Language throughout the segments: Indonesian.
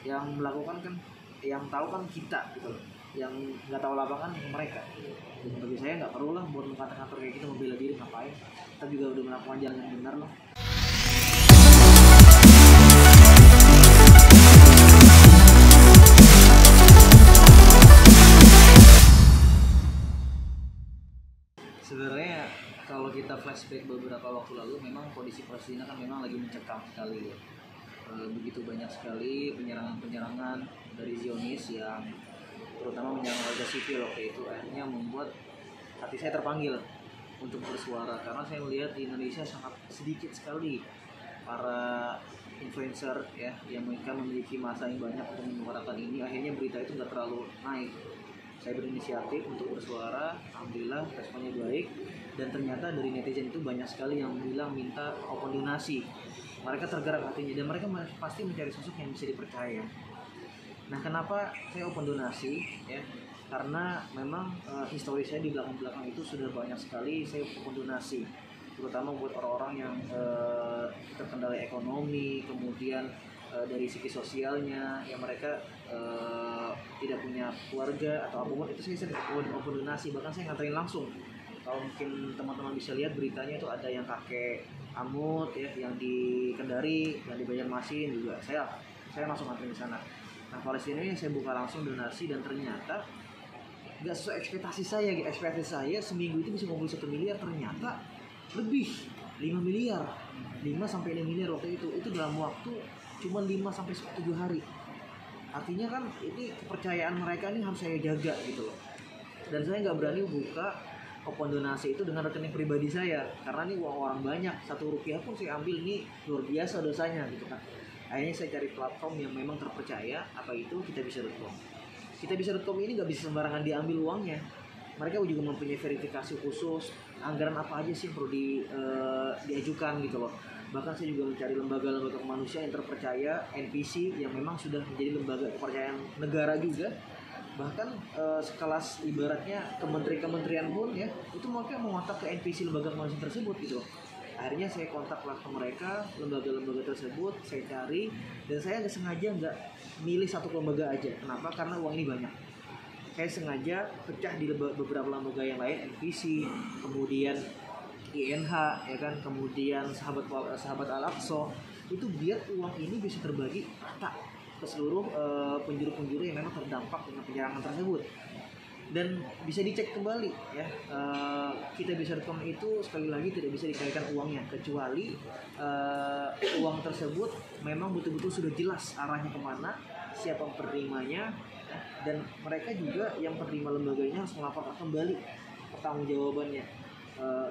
Yang melakukan kan, yang tahu kan kita gitu loh. Yang nggak tahu lapangan mereka. Dan bagi saya nggak perlu lah buat ngatur-ngatur kayak gitu, membela diri ngapain. Kita juga udah melakukan jalan yang benar loh. Sebenarnya kalau kita flashback beberapa waktu lalu, memang kondisi Palestina kan memang lagi mencekam sekali ya. Begitu banyak sekali penyerangan-penyerangan dari Zionis yang terutama menyerang warga sipil waktu itu, akhirnya membuat hati saya terpanggil untuk bersuara, karena saya melihat di Indonesia sangat sedikit sekali para influencer ya yang mereka memiliki massa yang banyak untuk menyuarakan ini. Akhirnya berita itu nggak terlalu naik. Saya berinisiatif untuk bersuara, alhamdulillah responnya baik, dan ternyata dari netizen itu banyak sekali yang bilang minta open donasi. Mereka tergerak hatinya dan mereka pasti mencari sosok yang bisa dipercaya. Nah, kenapa saya open donasi ya? Karena memang histori saya di belakang-belakang itu sudah banyak sekali saya open donasi, terutama buat orang-orang yang terkendala ekonomi, kemudian dari segi sosialnya yang mereka tidak punya keluarga atau apapun, itu saya sering open donasi. Bahkan saya nganterin langsung. Kalau mungkin teman-teman bisa lihat beritanya, itu ada yang kakek Amut ya, yang di Kendari, yang di Banjarmasin juga. Saya langsung nganterin di sana. Nah, Palestina ini saya buka langsung donasi, dan ternyata nggak sesuai ekspektasi saya. Ekspektasi saya seminggu itu bisa ngumpul 1 miliar, ternyata lebih 5 miliar, 5-6 miliar waktu itu dalam waktu cuma 5-7 hari. Artinya kan ini kepercayaan mereka ini harus saya jaga gitu loh. Dan saya nggak berani buka open donasi itu dengan rekening pribadi saya, karena ini uang orang banyak, 1 rupiah pun saya ambil, ini luar biasa dosanya gitu kan. Akhirnya saya cari platform yang memang terpercaya, apa itu kitabisa.com. Kitabisa.com ini nggak bisa sembarangan diambil uangnya. Mereka juga mempunyai verifikasi khusus, anggaran apa aja sih yang perlu diajukan gitu loh. Bahkan saya juga mencari lembaga-lembaga kemanusiaan yang terpercaya, NPC yang memang sudah menjadi lembaga kepercayaan negara juga. Bahkan sekelas ibaratnya kementerian pun ya, itu mereka mengontak ke NPC lembaga kemanusiaan tersebut gitu loh. Akhirnya saya kontaklah ke mereka, lembaga-lembaga tersebut, saya cari, dan saya nggak milih satu lembaga aja. Kenapa? Karena uang ini banyak. Saya sengaja pecah di beberapa lembaga yang lain, NPC, kemudian INH, ya kan, kemudian sahabat Al-Aqsa, itu biar uang ini bisa terbagi rata ke seluruh penjuru-penjuru yang memang terdampak dengan penyerangan tersebut. Dan bisa dicek kembali ya, kitabisa.com itu sekali lagi tidak bisa dikaitkan uangnya, kecuali uang tersebut memang betul-betul sudah jelas arahnya kemana, siapa penerimanya, dan mereka juga yang penerima lembaganya harus melaporkan kembali pertanggungjawabannya.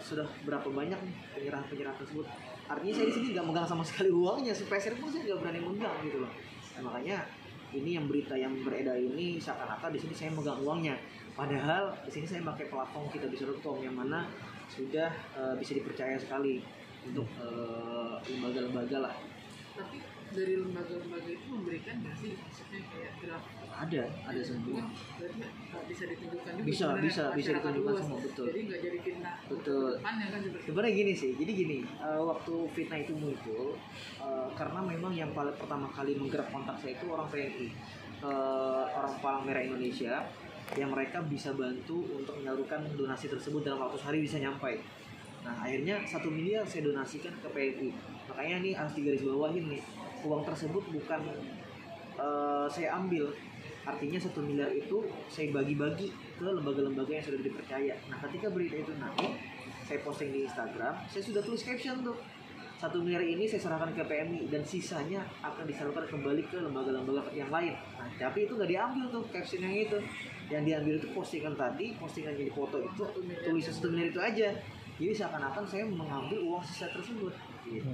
Sudah berapa banyak penyerahan tersebut. Artinya saya di sini nggak megang sama sekali uangnya, sepeser pun saya nggak berani megang gitu loh. Nah, makanya ini yang berita yang beredar ini seakan-akan di sini saya megang uangnya, padahal di sini saya pakai platform kitabisa.com yang mana sudah bisa dipercaya sekali untuk lembaga-lembaga lah. Tapi dari lembaga-lembaga itu memberikan nggak sih maksudnya kayak draft? Ada semua. Berarti bisa ditunjukkan juga. Bisa ditunjukkan semua, betul. Jadi nggak jadi fitnah. Betul. Depannya kan seperti. Sebenarnya gini sih, jadi gini, waktu fitnah itu muncul, karena memang yang paling pertama kali menggerak kontak saya itu orang PNI, orang Palang Merah Indonesia, yang mereka bisa bantu untuk menyalurkan donasi tersebut dalam waktu sehari bisa nyampai. Nah, akhirnya 1 miliar saya donasikan ke PNI. Makanya ini harus digarisbawahin nih, uang tersebut bukan saya ambil. Artinya 1 miliar itu saya bagi-bagi ke lembaga-lembaga yang sudah dipercaya. Nah, ketika berita itu naik, saya posting di Instagram, saya sudah tulis caption tuh, 1 miliar ini saya serahkan ke PMI dan sisanya akan disalurkan kembali ke lembaga-lembaga yang lain. Nah, tapi itu nggak diambil tuh caption yang itu. Yang diambil itu postingan tadi, postingan jadi foto itu, tulisan 1 miliar itu aja. Jadi seakan-akan saya mengambil uang sisa tersebut. Gitu.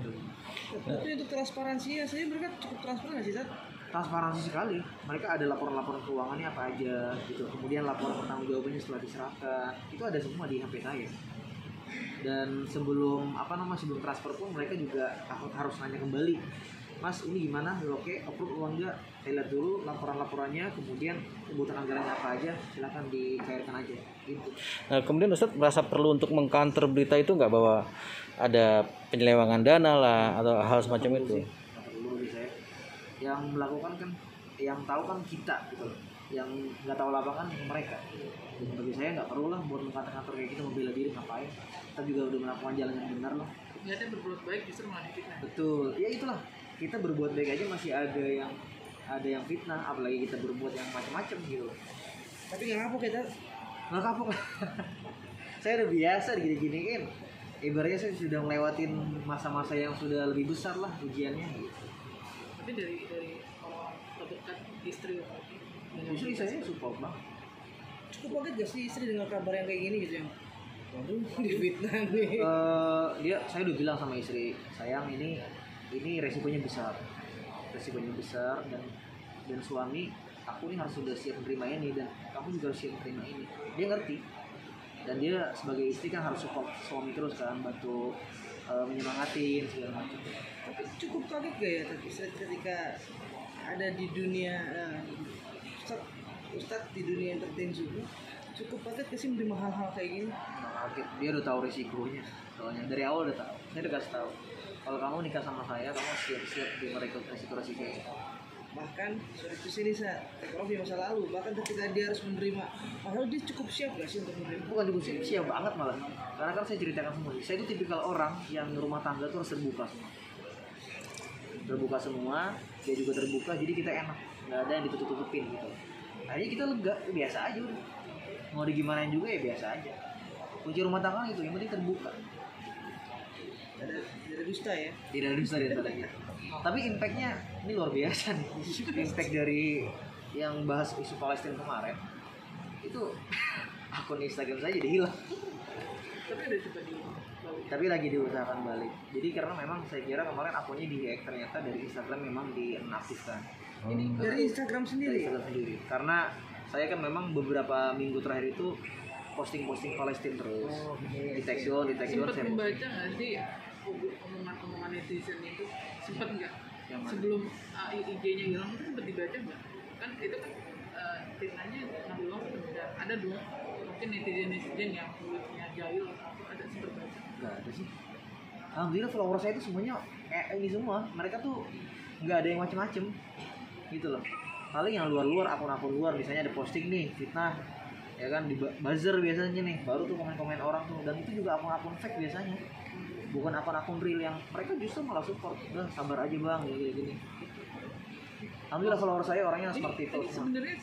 Tapi untuk transparansi ya, saya mereka cukup transparan nggak sih, Zat? Transparansi sekali. Mereka ada laporan-laporan keuangannya apa aja gitu. Kemudian laporan pertanggungjawabannya setelah diserahkan. Itu ada semua di HP saya. Dan sebelum sebelum transfer pun mereka juga harus nanya kembali, Mas ini gimana, oke, approve uang enggak? Saya lihat dulu laporan-laporannya, kemudian kebutuhan anggarannya apa aja, silakan dicairkan aja gitu. Nah, kemudian Ustadz merasa perlu untuk mengcounter berita itu nggak, bahwa ada penyelewengan dana lah atau hal semacam itu? Nggak perlu sih saya. Yang melakukan kan yang tahu kan kita gitu loh, yang nggak tahu lapangan mereka. Dan bagi saya nggak perlu lah buat mengkantor kayak gitu, membela diri ngapain, kita juga udah melakukan jalan yang benar loh. Niatnya berbuat baik justru malah difitnah. Betul, ya itulah, kita berbuat baik aja masih ada yang fitnah, apalagi kita berbuat yang macam-macam gitu loh. Tapi nggak kapok kita. Nggak kapok lah. Saya udah biasa digini-giniin, ibaratnya saya sudah melewatin masa-masa yang sudah lebih besar lah ujiannya gitu. Tapi dari orang terdekat istri Justru saya support banget. Cukup kaget gak sih istri dengan kabar yang kayak gini gitu yang waduh difitnah nih. Saya udah bilang sama istri, sayang ini resikonya besar dan suami aku ini harus sudah siap menerima ini dan kamu juga harus siap menerima ini. Dia ngerti dan dia sebagai istri kan harus support suami terus kan, bantu menyemangatin segala macam. Tapi cukup kaget gak ya tapi ketika ada di dunia Ustadz di dunia entertain juga cukup kaget gak sih menerima hal-hal kayak gini? Kaget, dia udah tahu resikonya soalnya dari awal udah tahu. Saya udah kasih tahu kalau kamu nikah sama saya kamu siap-siap terima resiko-resiko ini. Bahkan sorry itu sini saya di masa lalu bahkan ketika dia harus menerima padahal dia cukup siap gak sih untuk menerima? Bukan cukup siap banget malah, karena kan saya ceritakan semua, saya itu tipikal orang yang rumah tangga tuh harus terbuka semua, dia juga terbuka, jadi kita enak, nggak ada yang ditutup-tutupin gitu. Akhirnya kita lega, biasa aja udah, mau digimanain juga ya biasa aja. Kunci rumah tangga itu yang penting terbuka. Tidak dusta ya. Tidak dusta lagi. Tapi impactnya ini luar biasa nih. Impact dari yang bahas isu Palestina kemarin itu akun Instagram saya jadi hilang. tapi udah coba di Tapi lagi diusahakan balik. Jadi karena memang saya kira kemarin akunnya di-hack, ternyata dari Instagram memang dinonaktifkan. Jadi Dari Instagram sendiri. Karena saya kan memang beberapa minggu terakhir itu posting Palestina terus. Di text-on sempat saya membaca nggak sih omongan netizen itu, sempat nggak Yang mana? sebelum IG-nya hilang itu sempat dibaca nggak? Kan itu kan fitnahnya Nabi Muhammad ada dua mungkin netizen yang mulutnya jahil atau ada sempat baca. Nggak ada sih. Alhamdulillah follower saya itu semuanya ini semua. Mereka tuh nggak ada yang macem-macem gitu loh. Paling yang luar-luar, akun-akun luar, misalnya ada posting nih fitnah, ya kan di buzzer biasanya nih, baru tuh komen-komen orang tuh, dan itu juga akun-akun fake biasanya, bukan akun-akun real yang mereka justru malah support. Udah sabar aja bang, gini. Alhamdulillah follower saya orangnya seperti itu. Sebenarnya